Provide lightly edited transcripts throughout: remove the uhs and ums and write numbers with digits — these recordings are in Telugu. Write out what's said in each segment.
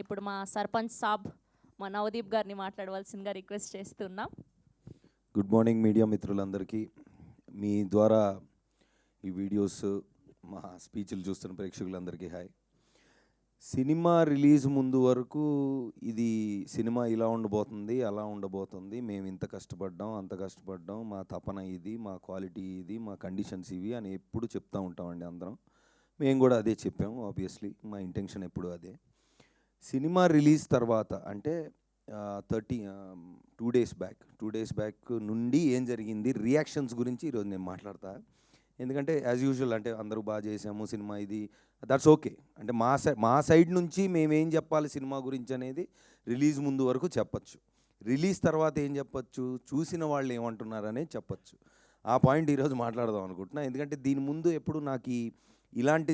ఇప్పుడు మా సర్పంచ్ సాబ్ మా నవదీప్ గారిని మాట్లాడవలసిందిగా రిక్వెస్ట్ చేస్తున్నాం. గుడ్ మార్నింగ్ మీడియా మిత్రులందరికీ. మీ ద్వారా ఈ వీడియోస్ మా స్పీచ్లు చూస్తున్న ప్రేక్షకులందరికీ హాయ్. సినిమా రిలీజ్ ముందు వరకు ఇది సినిమా ఇలా ఉండబోతుంది, అలా ఉండబోతుంది, మేము ఇంత కష్టపడ్డాం, అంత కష్టపడ్డాం, మా తపన ఇది, మా క్వాలిటీ ఇది, మా కండిషన్స్ ఇవి అని ఎప్పుడు చెప్తూ ఉంటామండి అందరం. మేము కూడా అదే చెప్పాము. ఆబ్వియస్లీ మా ఇంటెన్షన్ ఎప్పుడు అదే. సినిమా రిలీజ్ తర్వాత అంటే 2 డేస్ బ్యాక్ నుండి ఏం జరిగింది, రియాక్షన్స్ గురించి ఈరోజు నేను మాట్లాడతా. ఎందుకంటే యాజ్ యూజువల్ అంటే అందరూ బాగా చేసాము సినిమా, ఇది దట్స్ ఓకే. అంటే మా సైడ్ నుంచి మేమేం చెప్పాలి సినిమా గురించి అనేది రిలీజ్ ముందు వరకు చెప్పచ్చు. రిలీజ్ తర్వాత ఏం చెప్పచ్చు, చూసిన వాళ్ళు ఏమంటున్నారనేది చెప్పచ్చు. ఆ పాయింట్ ఈరోజు మాట్లాడదాం అనుకుంటున్నా. ఎందుకంటే దీని ముందు ఎప్పుడు నాకు ఇలాంటి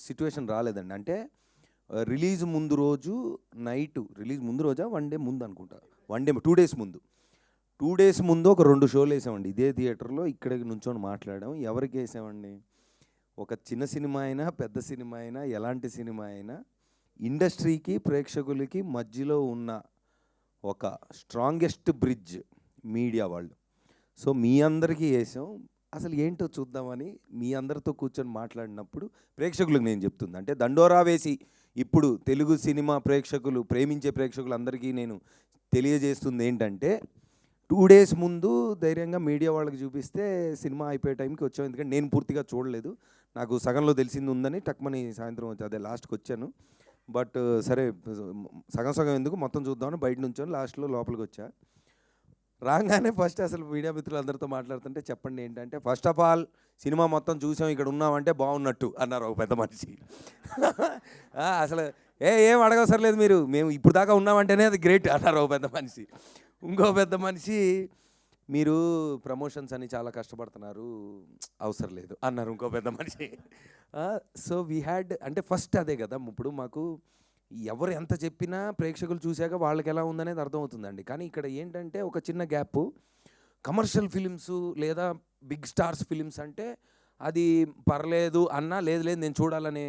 సిచ్యువేషన్ రాలేదండి. అంటే రిలీజ్ ముందు రోజు నైటు, రిలీజ్ ముందు రోజా 1 డే ముందు అనుకుంటా, 2 డేస్ ముందు 2 డేస్ ముందు ఒక 2 షోలు వేసామండి ఇదే థియేటర్లో. ఇక్కడికి నుంచొని మాట్లాడాం. ఎవరికి వేసామండి, ఒక చిన్న సినిమా అయినా పెద్ద సినిమా అయినా ఎలాంటి సినిమా అయినా ఇండస్ట్రీకి ప్రేక్షకులకి మధ్యలో ఉన్న ఒక స్ట్రాంగెస్ట్ బ్రిడ్జ్ మీడియా వాళ్ళు. సో మీ అందరికీ వేసాం. అసలు ఏంటో చూద్దామని మీ అందరితో కూర్చొని మాట్లాడినప్పుడు ప్రేక్షకులకు నేను చెప్తుంది, అంటే దండోరా వేసి ఇప్పుడు తెలుగు సినిమా ప్రేక్షకులు, ప్రేమించే ప్రేక్షకులు అందరికీ నేను తెలియజేస్తుంది ఏంటంటే 2 డేస్ ముందు ధైర్యంగా మీడియా వాళ్ళకి చూపిస్తే సినిమా అయిపోయే టైంకి వచ్చాం. ఎందుకంటే నేను పూర్తిగా చూడలేదు, నాకు సగంలో తెలిసింది ఉందని టక్మని సాయంత్రం వచ్చి అదే లాస్ట్కి వచ్చాను. బట్ సరే సగం ఎందుకు మొత్తం చూద్దామని బయట నుంచొని లాస్ట్లో లోపలికి వచ్చా. రాగానే ఫస్ట్ అసలు మీడియా మిత్రులందరితో మాట్లాడుతుంటే చెప్పండి ఏంటంటే, ఫస్ట్ ఆఫ్ ఆల్ సినిమా మొత్తం చూసాం, ఇక్కడ ఉన్నామంటే బాగున్నట్టు అన్నారు ఒక పెద్ద మనిషి. అసలు ఏం అడగవసరం లేదు, మేము ఇప్పుడు దాకా ఉన్నామంటేనే అది గ్రేట్ అన్నారు ఒక పెద్ద మనిషి. ఇంకో పెద్ద మనిషి, మీరు ప్రమోషన్స్ అని చాలా కష్టపడుతున్నారు, అవసరం లేదు అన్నారు ఇంకో పెద్ద మనిషి. సో వీ హ్యాడ్, అంటే ఫస్ట్ అదే కదా, ఇప్పుడు మాకు ఎవరు ఎంత చెప్పినా ప్రేక్షకులు చూశాక వాళ్ళకి ఎలా ఉందనేది అర్థమవుతుందండి. కానీ ఇక్కడ ఏంటంటే ఒక చిన్న గ్యాప్. కమర్షియల్ ఫిలిమ్స్ లేదా బిగ్ స్టార్స్ ఫిలిమ్స్ అంటే అది పర్లేదు అన్నా, లేదు నేను చూడాలనే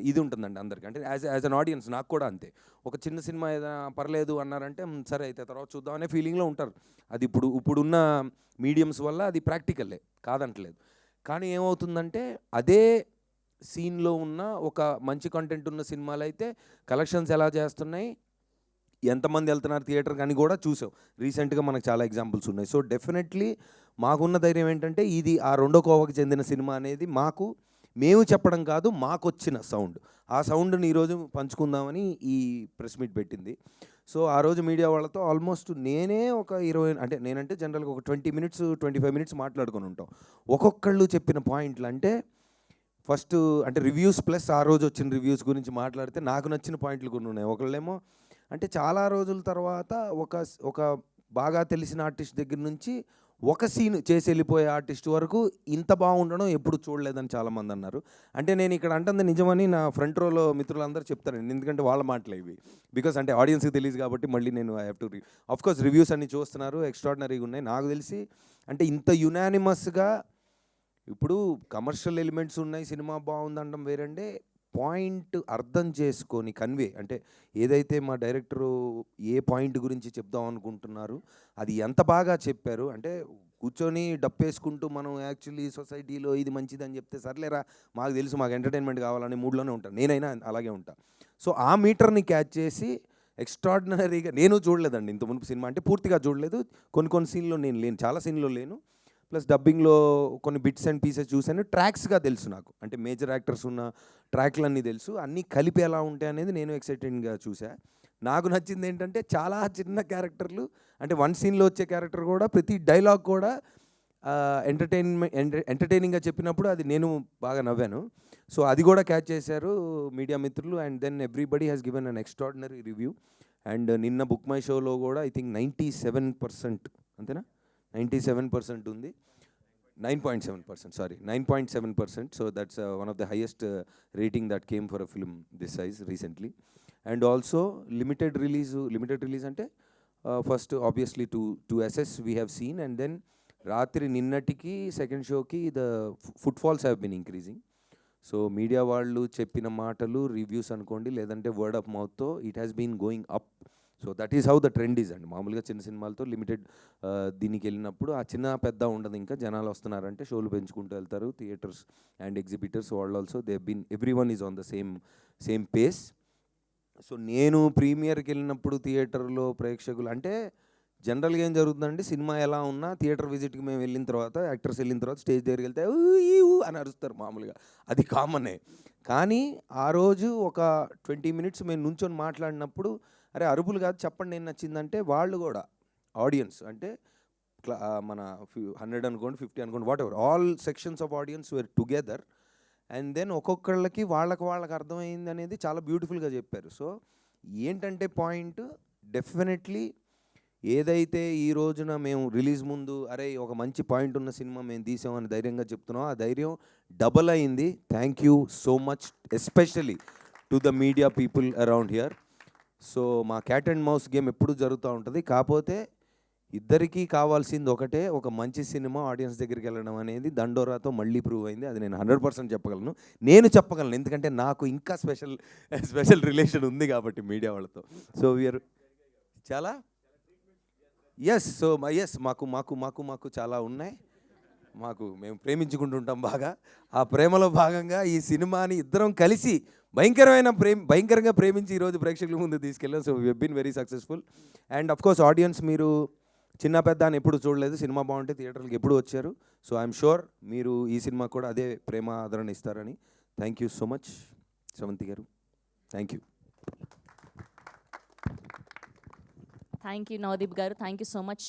ఇది ఉంటుందండి అందరికీ. అంటే యాజ్ అన్ ఆడియన్స్ నాకు కూడా అంతే. ఒక చిన్న సినిమా ఏదైనా పర్లేదు అన్నారంటే సరే అయితే తర్వాత చూద్దాం అనే ఫీలింగ్లో ఉంటారు. అది ఇప్పుడున్న మీడియమ్స్ వల్ల అది ప్రాక్టికల్లే, కాదంటలేదు. కానీ ఏమవుతుందంటే అదే సీన్లో ఉన్న ఒక మంచి కంటెంట్ ఉన్న సినిమాలు అయితే కలెక్షన్స్ ఎలా చేస్తున్నాయి, ఎంతమంది వెళ్తున్నారు థియేటర్కి అని కూడా చూసాం. రీసెంట్గా మనకు చాలా ఎగ్జాంపుల్స్ ఉన్నాయి. సో డెఫినెట్లీ మాకున్న ధైర్యం ఏంటంటే ఇది ఆ రెండో కోవకు చెందిన సినిమా అనేది మేము చెప్పడం కాదు, మాకు వచ్చిన సౌండ్. ఆ సౌండ్ని ఈరోజు పంచుకుందామని ఈ ప్రెస్ మీట్ పెట్టింది. సో ఆ రోజు మీడియా వాళ్ళతో ఆల్మోస్ట్ నేనే ఒక 20, అంటే నేనంటే జనరల్గా ఒక 20 minutes 25 minutes మాట్లాడుకొని ఉంటాం. ఒక్కొక్కళ్ళు చెప్పిన పాయింట్లు, అంటే ఫస్ట్ అంటే రివ్యూస్ ప్లస్ ఆ రోజు వచ్చిన రివ్యూస్ గురించి మాట్లాడితే నాకు నచ్చిన పాయింట్లు కొన్ని ఉన్నాయి. ఒకళ్ళేమో అంటే చాలా రోజుల తర్వాత ఒక బాగా తెలిసిన ఆర్టిస్ట్ దగ్గర నుంచి ఒక సీన్ చేసి వెళ్ళిపోయే ఆర్టిస్ట్ వరకు ఇంత బాగుండడం ఎప్పుడు చూడలేదని చాలామంది అన్నారు. అంటే నేను ఇక్కడ అంటుంది నిజమని నా ఫ్రంట్ రోలో మిత్రులందరూ చెప్తారండి, ఎందుకంటే వాళ్ళ మాటలు ఇవి. బికాస్ అంటే ఆడియన్స్కి తెలియదు కాబట్టి మళ్ళీ నేను I have to of course reviews అన్నీ చూస్తున్నారు, ఎక్స్ట్రాడినరీగా ఉన్నాయి. నాకు తెలిసి అంటే ఇంత యునానిమస్గా, ఇప్పుడు కమర్షియల్ ఎలిమెంట్స్ ఉన్నాయి, సినిమా బాగుందనడం వేరండి, పాయింట్ అర్థం చేసుకొని కన్వే, అంటే ఏదైతే మా డైరెక్టరు ఏ పాయింట్ గురించి చెప్దాం అనుకుంటున్నారు అది ఎంత బాగా చెప్పారు. అంటే కూర్చొని డప్పేసుకుంటూ మనం యాక్చువల్లీ సొసైటీలో ఇది మంచిదని చెప్తే సర్లేరా మాకు తెలుసు, మాకు ఎంటర్టైన్మెంట్ కావాలనే మూడ్లోనే ఉంటాను, నేనైనా అలాగే ఉంటాను. సో ఆ మీటర్ని క్యాచ్ చేసి ఎక్స్ట్రాడినరీగా, నేను చూడలేదండి ఇంత మునుపు సినిమా, అంటే పూర్తిగా చూడలేదు, కొన్ని సీన్లో నేను లేను, చాలా సీన్లో లేను, ప్లస్ డబ్బింగ్లో కొన్ని బిట్స్ అండ్ పీసెస్ చూశాను. ట్రాక్స్గా తెలుసు నాకు, అంటే మేజర్ యాక్టర్స్ ఉన్న ట్రాక్లన్నీ తెలుసు, అన్నీ కలిపి ఎలా ఉంటాయి అనేది నేను ఎక్సైటెడ్గా చూసా. నాకు నచ్చింది ఏంటంటే చాలా చిన్న క్యారెక్టర్లు, అంటే 1 సీన్లో వచ్చే క్యారెక్టర్ కూడా ప్రతి డైలాగ్ కూడా ఎంటర్టైనింగ్గా చెప్పినప్పుడు అది నేను బాగా నవ్వాను. సో అది కూడా క్యాచ్ చేశారు మీడియా మిత్రులు. And then everybody has given an extraordinary review. And నిన్న బుక్ మై షోలో కూడా ఐ థింక్ 97%, అంతేనా, 97% ఉంది, 9.7%, sorry, 9.7%. So that's one of the highest rating that came for a film this size recently. And also limited release ante first obviously to assess we have seen, and then రాత్రి నిన్నటికి సెకండ్ షోకి the footfalls have been increasing. So media వాళ్ళు చెప్పిన మాటలు రివ్యూస్ అనుకోండి, లేదంటే వర్డ్ ఆఫ్ మౌత్తో it has been going up. So that is how the trend is అండి. మామూలుగా చిన్న సినిమాలతో లిమిటెడ్ దీనికి వెళ్ళినప్పుడు ఆ చిన్న పెద్ద ఉండదు, ఇంకా జనాలు వస్తున్నారంటే షోలు పెంచుకుంటూ వెళ్తారు. థియేటర్స్ అండ్ ఎగ్జిబిటర్స్ వాళ్ళు also they been every one is on the same pace. So నేను ప్రీమియర్కి వెళ్ళినప్పుడు థియేటర్లో ప్రేక్షకులు అంటే జనరల్గా ఏం జరుగుతుందంటే, సినిమా ఎలా ఉన్నా థియేటర్ విజిట్కి మేము వెళ్ళిన తర్వాత, యాక్టర్స్ వెళ్ళిన తర్వాత స్టేజ్ దగ్గరికి వెళ్తే ఊ ఈ ఊ అని అరుస్తారు మామూలుగా, అది కామనే. కానీ ఆ రోజు ఒక 20 మినిట్స్ మేము నుంచొని మాట్లాడినప్పుడు, అరే అరుపులు కాదు చెప్పండి ఏం నచ్చిందంటే, వాళ్ళు కూడా ఆడియన్స్ అంటే మన 100 అనుకోండి, 50 అనుకోండి, whatever, all sections of audience were together. And then ఒక్కొక్కళ్ళకి వాళ్ళకి అర్థమైంది అనేది చాలా బ్యూటిఫుల్గా చెప్పారు. సో ఏంటంటే పాయింట్, డెఫినెట్లీ ఏదైతే ఈ రోజున మేము రిలీజ్ ముందు అరే ఒక మంచి పాయింట్ ఉన్న సినిమా మేము తీసామని ధైర్యంగా చెప్తున్నాం, ఆ ధైర్యం డబల్ అయింది. Thank you so much, especially to the media people around here. So మా క్యాట్ అండ్ మౌస్ గేమ్ ఎప్పుడూ జరుగుతూ ఉంటుంది. కాకపోతే ఇద్దరికీ కావాల్సింది ఒకటే, ఒక మంచి సినిమా ఆడియన్స్ దగ్గరికి వెళ్ళడం అనేది దండోరాతో మళ్ళీ ప్రూవ్ అయింది. అది నేను 100% చెప్పగలను, ఎందుకంటే నాకు ఇంకా స్పెషల్ రిలేషన్ ఉంది కాబట్టి మీడియా వాళ్ళతో. సో వీఆర్ చాలా మాకు చాలా ఉన్నాయి. మేము ప్రేమించుకుంటుంటాం బాగా. ఆ ప్రేమలో భాగంగా ఈ సినిమాని ఇద్దరం కలిసి భయంకరంగా ప్రేమించి ఈరోజు ప్రేక్షకుల ముందు తీసుకెళ్ళాం. So we been very successful. And of course audience, మీరు చిన్న పెద్ద అని ఎప్పుడు చూడలేదు, సినిమా బాగుంటే థియేటర్కి ఎప్పుడు వచ్చారు. సో ఐఎమ్ షూర్ మీరు ఈ సినిమా కూడా అదే ప్రేమ ఆదరణ ఇస్తారని. Thank you so much Sravanthi garu, thank you. Thank you Navdeep garu, thank you so much.